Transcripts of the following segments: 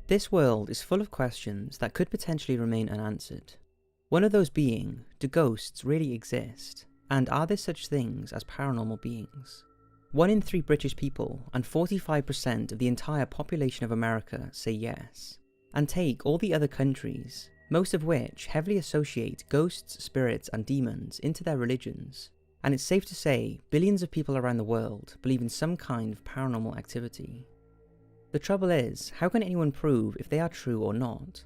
This world is full of questions that could potentially remain unanswered. One of those being, do ghosts really exist? And are there such things as paranormal beings? 1 in 3 British people and 45% of the entire population of America say yes. And take all the other countries, most of which heavily associate ghosts, spirits and demons into their religions, and it's safe to say billions of people around the world believe in some kind of paranormal activity. The trouble is, how can anyone prove if they are true or not?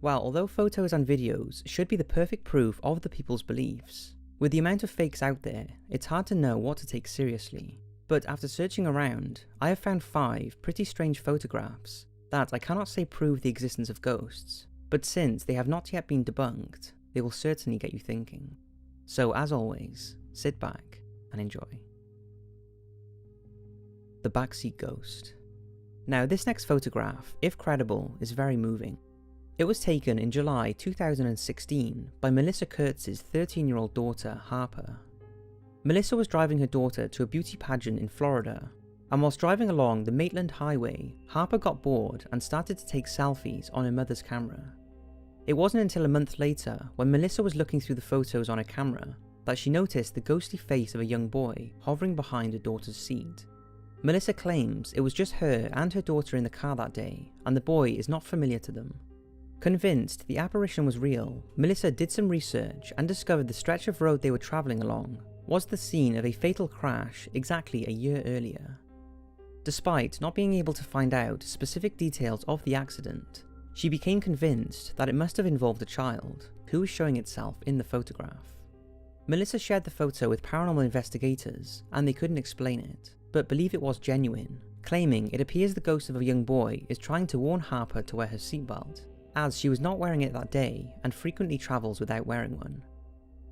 Well, although photos and videos should be the perfect proof of the people's beliefs, with the amount of fakes out there, it's hard to know what to take seriously. But after searching around, I have found 5 pretty strange photographs that I cannot say prove the existence of ghosts, but since they have not yet been debunked, they will certainly get you thinking. So as always, sit back and enjoy. The Backseat Ghost. Now this next photograph, if credible, is very moving. It was taken in July 2016 by Melissa Kurtz's 13-year-old daughter, Harper. Melissa was driving her daughter to a beauty pageant in Florida, and whilst driving along the Maitland Highway, Harper got bored and started to take selfies on her mother's camera. It wasn't until a month later, when Melissa was looking through the photos on her camera, that she noticed the ghostly face of a young boy hovering behind her daughter's seat. Melissa claims it was just her and her daughter in the car that day, and the boy is not familiar to them. Convinced the apparition was real, Melissa did some research and discovered the stretch of road they were travelling along was the scene of a fatal crash exactly a year earlier. Despite not being able to find out specific details of the accident, she became convinced that it must have involved a child, who was showing itself in the photograph. Melissa shared the photo with paranormal investigators, and they couldn't explain it, but believe it was genuine, claiming it appears the ghost of a young boy is trying to warn Harper to wear her seatbelt, as she was not wearing it that day and frequently travels without wearing one.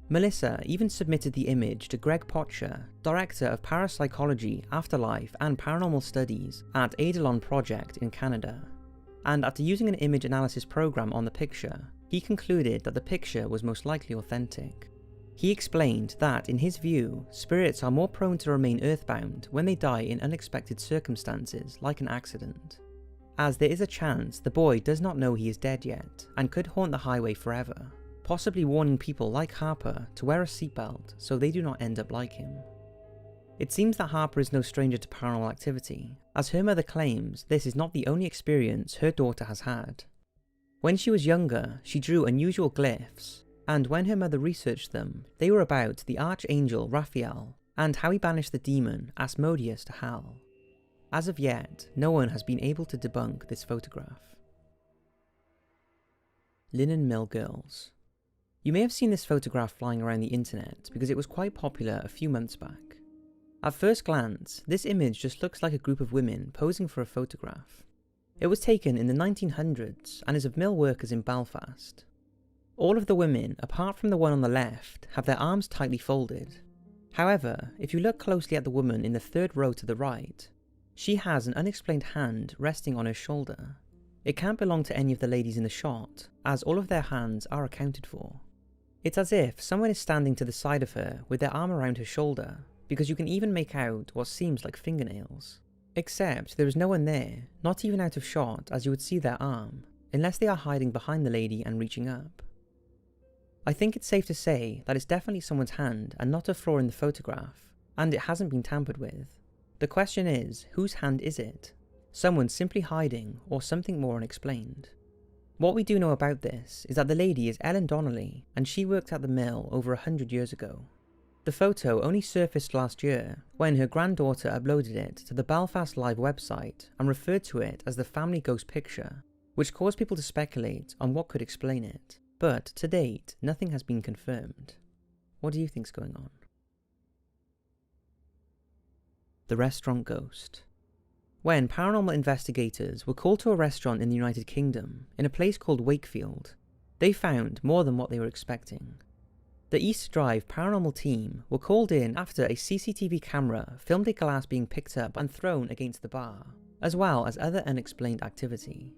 Melissa even submitted the image to Greg Potcher, Director of Parapsychology, Afterlife and Paranormal Studies at Eidolon Project in Canada, and after using an image analysis program on the picture, he concluded that the picture was most likely authentic. He explained that, in his view, spirits are more prone to remain earthbound when they die in unexpected circumstances like an accident, as there is a chance the boy does not know he is dead yet and could haunt the highway forever, possibly warning people like Harper to wear a seatbelt so they do not end up like him. It seems that Harper is no stranger to paranormal activity, as her mother claims this is not the only experience her daughter has had. When she was younger, she drew unusual glyphs, and when her mother researched them, they were about the Archangel Raphael and how he banished the demon Asmodeus to hell. As of yet, no one has been able to debunk this photograph. Linen Mill Girls. You may have seen this photograph flying around the internet because it was quite popular a few months back. At first glance, this image just looks like a group of women posing for a photograph. It was taken in the 1900s and is of mill workers in Belfast. All of the women, apart from the one on the left, have their arms tightly folded. However, if you look closely at the woman in the 3rd row to the right, she has an unexplained hand resting on her shoulder. It can't belong to any of the ladies in the shot, as all of their hands are accounted for. It's as if someone is standing to the side of her with their arm around her shoulder, because you can even make out what seems like fingernails. Except there is no one there, not even out of shot as you would see their arm, unless they are hiding behind the lady and reaching up. I think it's safe to say that it's definitely someone's hand and not a flaw in the photograph, and it hasn't been tampered with. The question is, whose hand is it? Someone simply hiding, or something more unexplained? What we do know about this is that the lady is Ellen Donnelly, and she worked at the mill over 100 years ago. The photo only surfaced last year, when her granddaughter uploaded it to the Belfast Live website and referred to it as the family ghost picture, which caused people to speculate on what could explain it. But to date, nothing has been confirmed. What do you think's going on? The Restaurant Ghost. When paranormal investigators were called to a restaurant in the United Kingdom, in a place called Wakefield, they found more than what they were expecting. The East Drive paranormal team were called in after a CCTV camera filmed a glass being picked up and thrown against the bar, as well as other unexplained activity.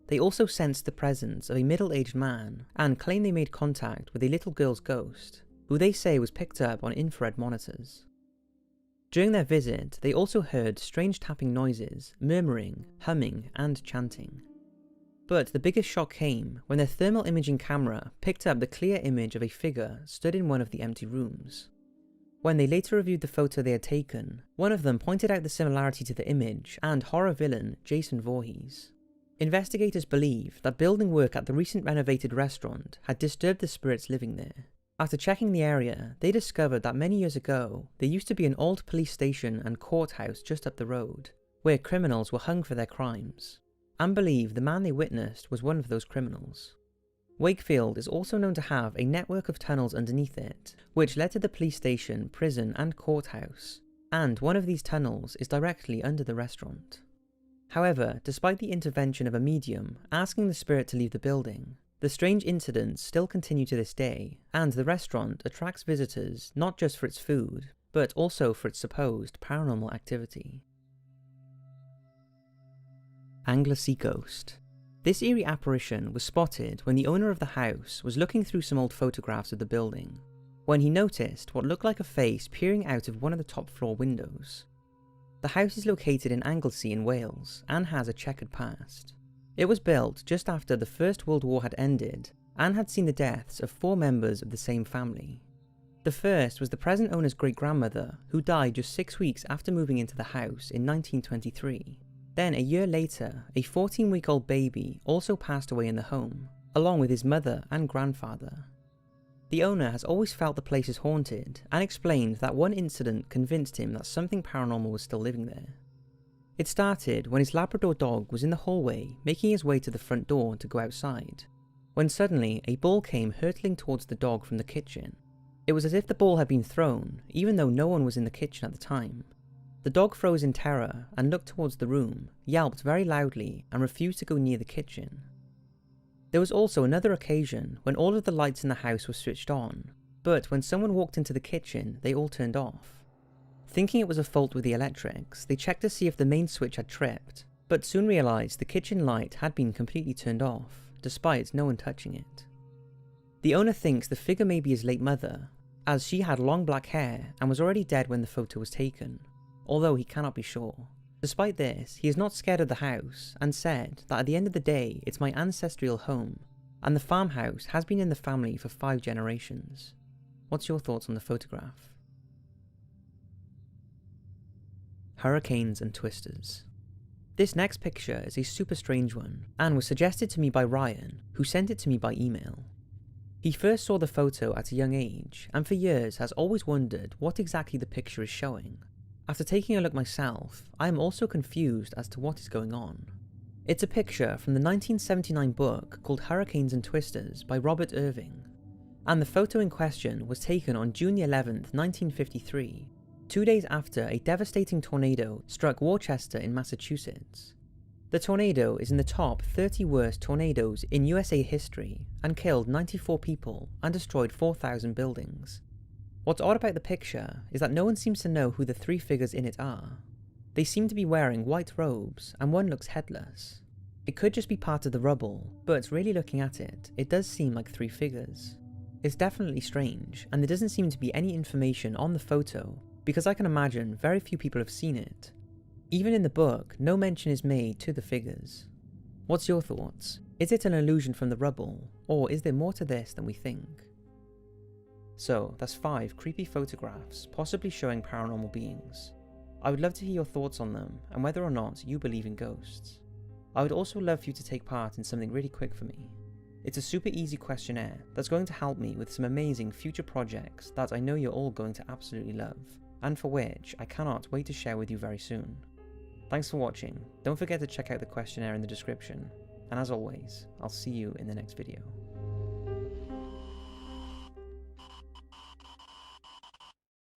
They also sensed the presence of a middle-aged man and claim they made contact with a little girl's ghost, who they say was picked up on infrared monitors. During their visit, they also heard strange tapping noises, murmuring, humming, and chanting. But the biggest shock came when their thermal imaging camera picked up the clear image of a figure stood in one of the empty rooms. When they later reviewed the photo they had taken, one of them pointed out the similarity to the image and horror villain Jason Voorhees. Investigators believe that building work at the recent renovated restaurant had disturbed the spirits living there. After checking the area, they discovered that many years ago, there used to be an old police station and courthouse just up the road, where criminals were hung for their crimes, and believe the man they witnessed was one of those criminals. Wakefield is also known to have a network of tunnels underneath it, which led to the police station, prison, and courthouse, and one of these tunnels is directly under the restaurant. However, despite the intervention of a medium asking the spirit to leave the building, the strange incidents still continue to this day, and the restaurant attracts visitors not just for its food, but also for its supposed paranormal activity. Anglesey Ghost. This eerie apparition was spotted when the owner of the house was looking through some old photographs of the building, when he noticed what looked like a face peering out of one of the top floor windows. The house is located in Anglesey in Wales and has a checkered past. It was built just after the First World War had ended and had seen the deaths of 4 members of the same family. The first was the present owner's great-grandmother, who died just 6 weeks after moving into the house in 1923. Then a year later, a 14-week-old baby also passed away in the home, along with his mother and grandfather. The owner has always felt the place is haunted and explained that one incident convinced him that something paranormal was still living there. It started when his Labrador dog was in the hallway making his way to the front door to go outside, when suddenly a ball came hurtling towards the dog from the kitchen. It was as if the ball had been thrown, even though no one was in the kitchen at the time. The dog froze in terror and looked towards the room, yelped very loudly, and refused to go near the kitchen. There was also another occasion when all of the lights in the house were switched on, but when someone walked into the kitchen, they all turned off. Thinking it was a fault with the electrics, they checked to see if the main switch had tripped, but soon realised the kitchen light had been completely turned off, despite no one touching it. The owner thinks the figure may be his late mother, as she had long black hair and was already dead when the photo was taken, although he cannot be sure. Despite this, he is not scared of the house and said that at the end of the day it's my ancestral home, and the farmhouse has been in the family for 5 generations. What's your thoughts on the photograph? Hurricanes and twisters. This next picture is a super strange one, and was suggested to me by Ryan, who sent it to me by email. He first saw the photo at a young age, and for years has always wondered what exactly the picture is showing. After taking a look myself, I am also confused as to what is going on. It's a picture from the 1979 book called Hurricanes and Twisters by Robert Irving, and the photo in question was taken on June 11th, 1953, 2 days after a devastating tornado struck Worcester in Massachusetts. The tornado is in the top 30 worst tornadoes in USA history and killed 94 people and destroyed 4,000 buildings. What's odd about the picture is that no one seems to know who the 3 figures in it are. They seem to be wearing white robes and one looks headless. It could just be part of the rubble, but really looking at it, it does seem like 3 figures. It's definitely strange, and there doesn't seem to be any information on the photo, because I can imagine very few people have seen it. Even in the book, no mention is made to the figures. What's your thoughts? Is it an illusion from the rubble, or is there more to this than we think? So, that's 5 creepy photographs, possibly showing paranormal beings. I would love to hear your thoughts on them, and whether or not you believe in ghosts. I would also love for you to take part in something really quick for me. It's a super easy questionnaire that's going to help me with some amazing future projects that I know you're all going to absolutely love, and for which I cannot wait to share with you very soon. Thanks for watching, don't forget to check out the questionnaire in the description, and as always, I'll see you in the next video.